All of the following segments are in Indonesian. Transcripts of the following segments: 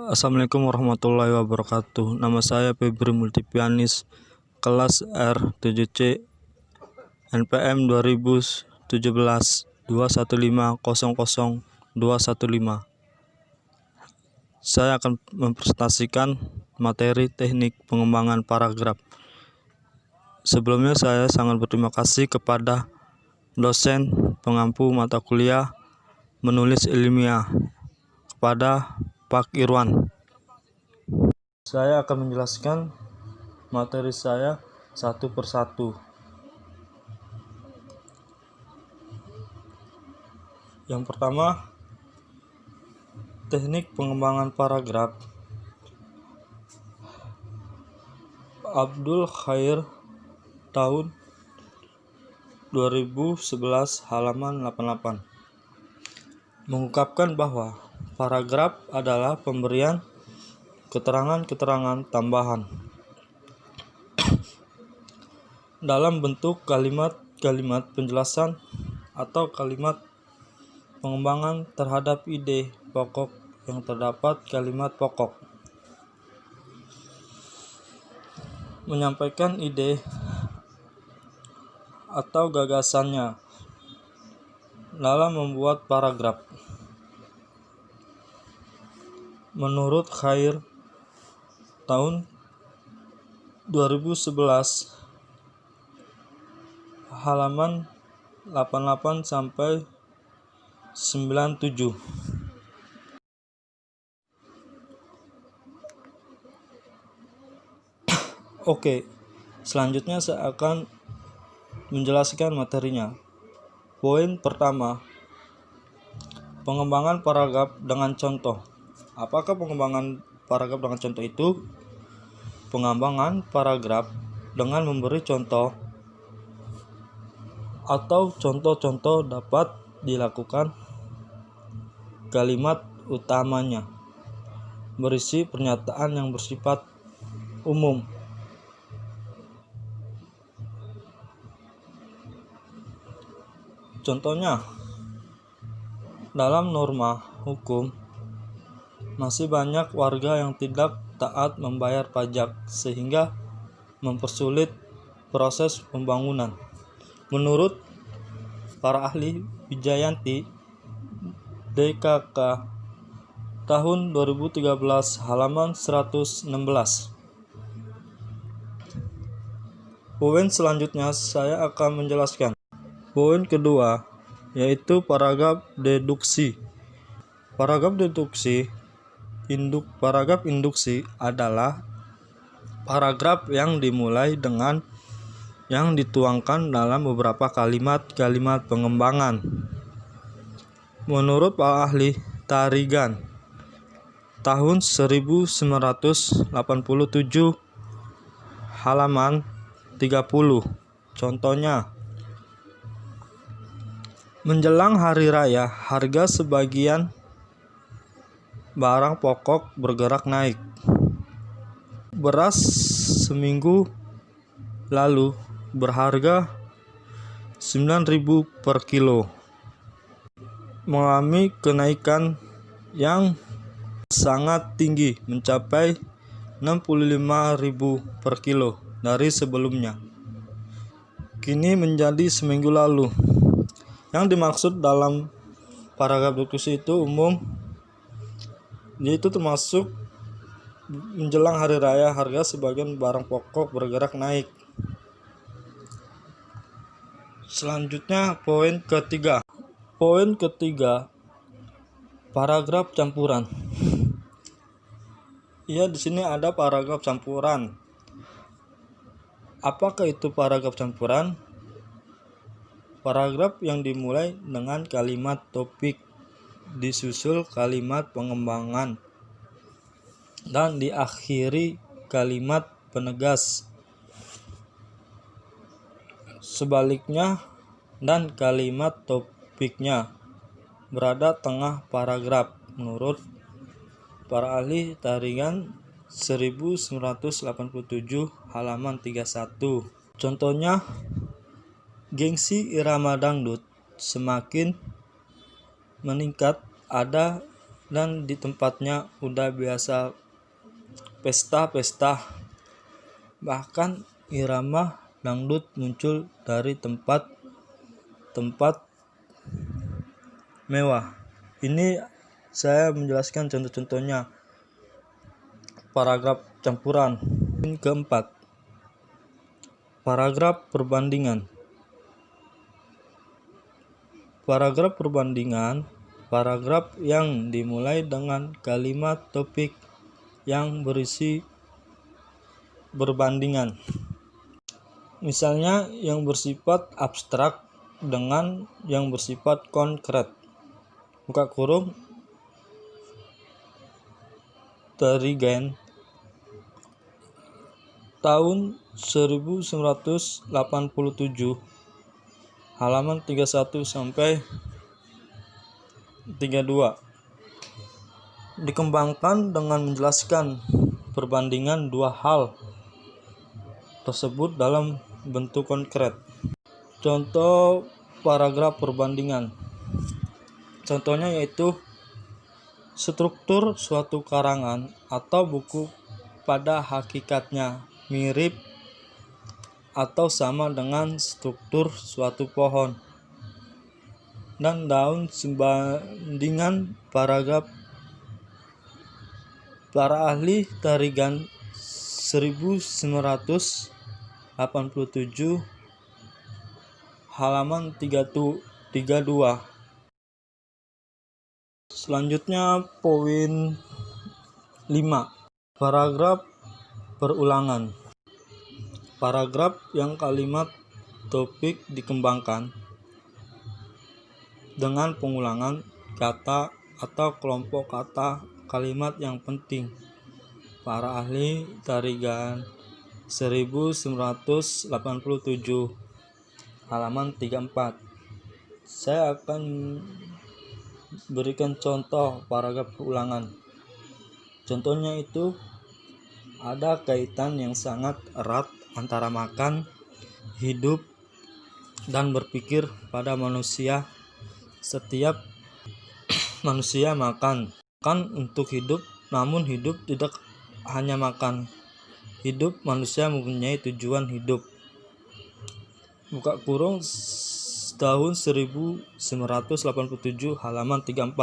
Assalamualaikum warahmatullahi wabarakatuh. Nama saya Febri Multipianis, kelas R7C, NPM 2017 215 215. Saya akan mempresentasikan materi teknik pengembangan paragraf. Sebelumnya saya sangat berterima kasih kepada dosen pengampu mata kuliah menulis ilmiah, kepada Pak Irwan. Saya akan menjelaskan materi saya satu persatu. Yang pertama, teknik pengembangan paragraf. Abdul Khair, tahun 2011, halaman 88, mengungkapkan bahwa paragraf adalah pemberian keterangan-keterangan tambahan dalam bentuk kalimat-kalimat penjelasan atau kalimat pengembangan terhadap ide pokok yang terdapat. Kalimat pokok menyampaikan ide atau gagasannya dalam membuat paragraf. Menurut Khair, tahun 2011, halaman 88 sampai 97. Oke, selanjutnya saya akan menjelaskan materinya. Poin pertama, pengembangan paragraf dengan contoh. Apakah pengembangan paragraf dengan contoh itu? Pengembangan paragraf dengan memberi contoh atau contoh-contoh dapat dilakukan. Kalimat utamanya berisi pernyataan yang bersifat umum. Contohnya, dalam norma hukum masih banyak warga yang tidak taat membayar pajak sehingga mempersulit proses pembangunan. Menurut para ahli, Wijayanti, DKK, tahun 2013, halaman 116. Poin selanjutnya saya akan menjelaskan. Poin kedua, yaitu paragraf deduksi. Paragraf induksi adalah paragraf yang dimulai dengan yang dituangkan dalam beberapa kalimat-kalimat pengembangan. Menurut Pak Ahli Tarigan, tahun 1987, halaman 30. Contohnya, menjelang hari raya, harga sebagian barang pokok bergerak naik. Beras seminggu lalu berharga 9.000 per kilo, mengalami kenaikan yang sangat tinggi mencapai 65.000 per kilo dari sebelumnya. Kini menjadi seminggu lalu. Yang dimaksud dalam paragraf deduksi itu umum, yaitu termasuk menjelang hari raya harga sebagian barang pokok bergerak naik. Selanjutnya poin ketiga. Poin ketiga, paragraf campuran. Ya, di sini ada paragraf campuran. Apakah itu paragraf campuran? Paragraf yang dimulai dengan kalimat topik, disusul kalimat pengembangan, dan diakhiri kalimat penegas. Sebaliknya, dan kalimat topiknya berada tengah paragraf. Menurut para ahli Tarigan 1987, halaman 31. Contohnya, gengsi irama dangdut semakin meningkat. Ada dan di tempatnya udah biasa pesta-pesta. Bahkan irama dangdut muncul dari tempat-tempat mewah. Ini saya menjelaskan contoh-contohnya. Paragraf campuran. Keempat, paragraf perbandingan. Paragraf perbandingan, paragraf yang dimulai dengan kalimat topik yang berisi berbandingan. Misalnya yang bersifat abstrak dengan yang bersifat konkret. Buka kurung, Tarigan tahun 1987 halaman 31 sampai 32 dikembangkan dengan menjelaskan perbandingan dua hal tersebut dalam bentuk konkret. Contoh paragraf perbandingan. Contohnya yaitu struktur suatu karangan atau buku pada hakikatnya mirip atau sama dengan struktur suatu pohon. Dan daun sebandingan paragraf para ahli Tarigan 1987 halaman 32. Selanjutnya poin 5, paragraf perulangan. Paragraf yang kalimat topik dikembangkan dengan pengulangan kata atau kelompok kata kalimat yang penting. Para ahli Tarigan 1987 halaman 34. Saya akan berikan contoh paragraf perulangan. Contohnya itu ada kaitan yang sangat erat antara makan, hidup, dan berpikir pada manusia. Setiap manusia makan untuk hidup, namun hidup tidak hanya makan. Hidup manusia mempunyai tujuan hidup. Buka kurung tahun 1987 halaman 34.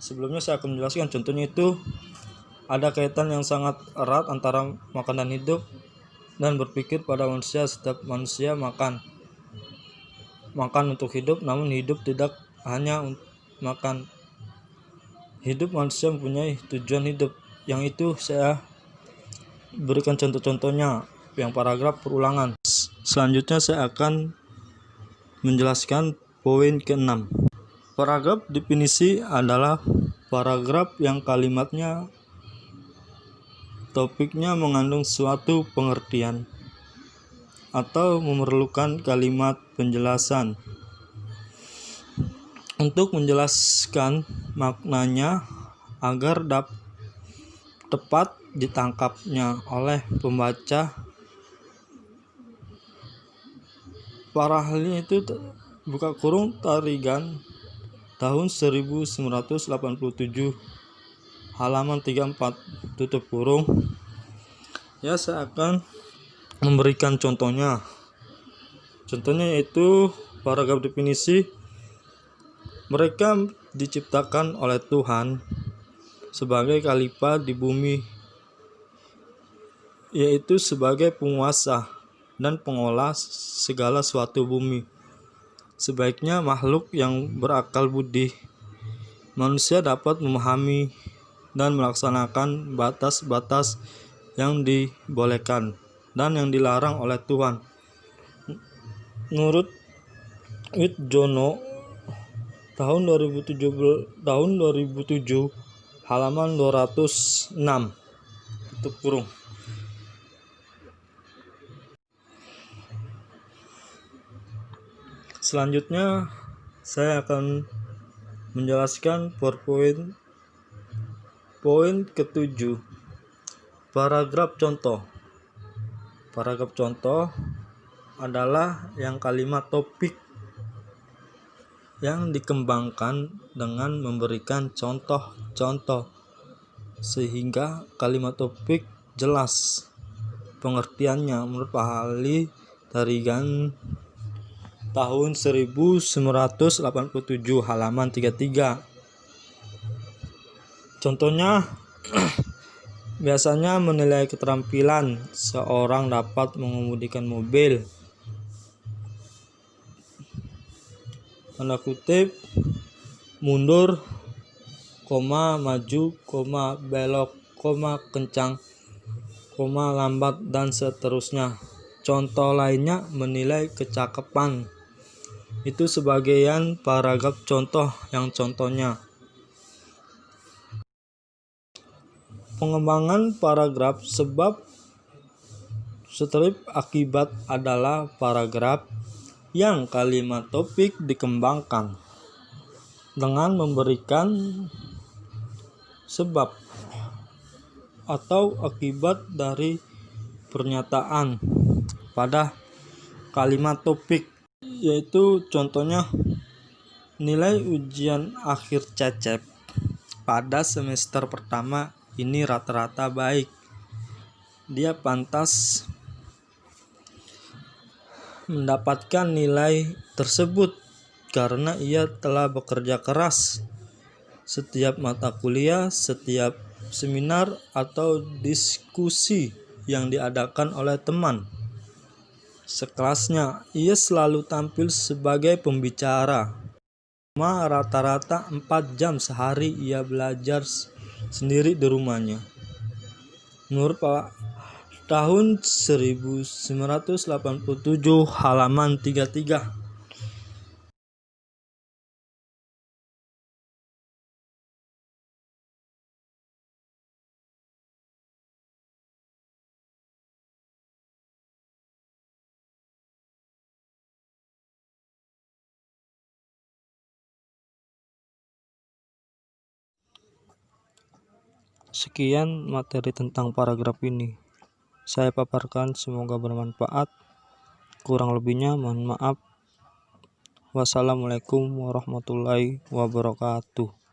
Sebelumnya saya akan menjelaskan contohnya itu ada kaitan yang sangat erat antara makan dan hidup dan berpikir pada manusia. Setiap manusia makan untuk hidup, namun hidup tidak hanya makan. Hidup manusia mempunyai tujuan hidup. Yang itu saya berikan contoh-contohnya yang paragraf perulangan. Selanjutnya saya akan menjelaskan poin ke-6. Paragraf definisi adalah paragraf yang kalimatnya topiknya mengandung suatu pengertian atau memerlukan kalimat penjelasan. Untuk menjelaskan maknanya agar tepat ditangkapnya oleh pembaca, para ahli itu buka kurung Tarigan tahun 1987 halaman 34 tutup kurung. Ya, saya akan memberikan contohnya. Contohnya yaitu paragraf definisi. Mereka diciptakan oleh Tuhan sebagai khalifah di bumi, yaitu sebagai penguasa dan pengolah segala suatu bumi. Sebaiknya makhluk yang berakal budi, manusia dapat memahami dan melaksanakan batas-batas yang dibolehkan dan yang dilarang oleh Tuhan. Menurut Widjono tahun 2007 halaman 206 tutup kurung. Selanjutnya saya akan menjelaskan poin ke-7, paragraf contoh. Paragraf contoh adalah yang kalimat topik yang dikembangkan dengan memberikan contoh-contoh sehingga kalimat topik jelas pengertiannya. Menurut Pak Ali Tarigan tahun 1987 halaman 33. Contohnya biasanya menilai keterampilan seorang dapat mengemudikan mobil. Tanda kutip, mundur, maju, belok, kencang, lambat, dan seterusnya. Contoh lainnya menilai kecakapan. Itu sebagian paragraf contoh yang contohnya. Pengembangan paragraf sebab strip akibat adalah paragraf yang kalimat topik dikembangkan dengan memberikan sebab atau akibat dari pernyataan pada kalimat topik, yaitu contohnya nilai ujian akhir Cecep pada semester pertama ini rata-rata baik. Dia pantas mendapatkan nilai tersebut karena ia telah bekerja keras setiap mata kuliah, setiap seminar atau diskusi yang diadakan oleh teman sekelasnya. Ia selalu tampil sebagai pembicara. Rata-rata 4 jam sehari ia belajar sendiri di rumahnya. Menurut Pak tahun 1987 halaman 33. Sekian materi tentang paragraf ini. Saya paparkan, semoga bermanfaat. Kurang lebihnya mohon maaf. Wassalamualaikum warahmatullahi wabarakatuh.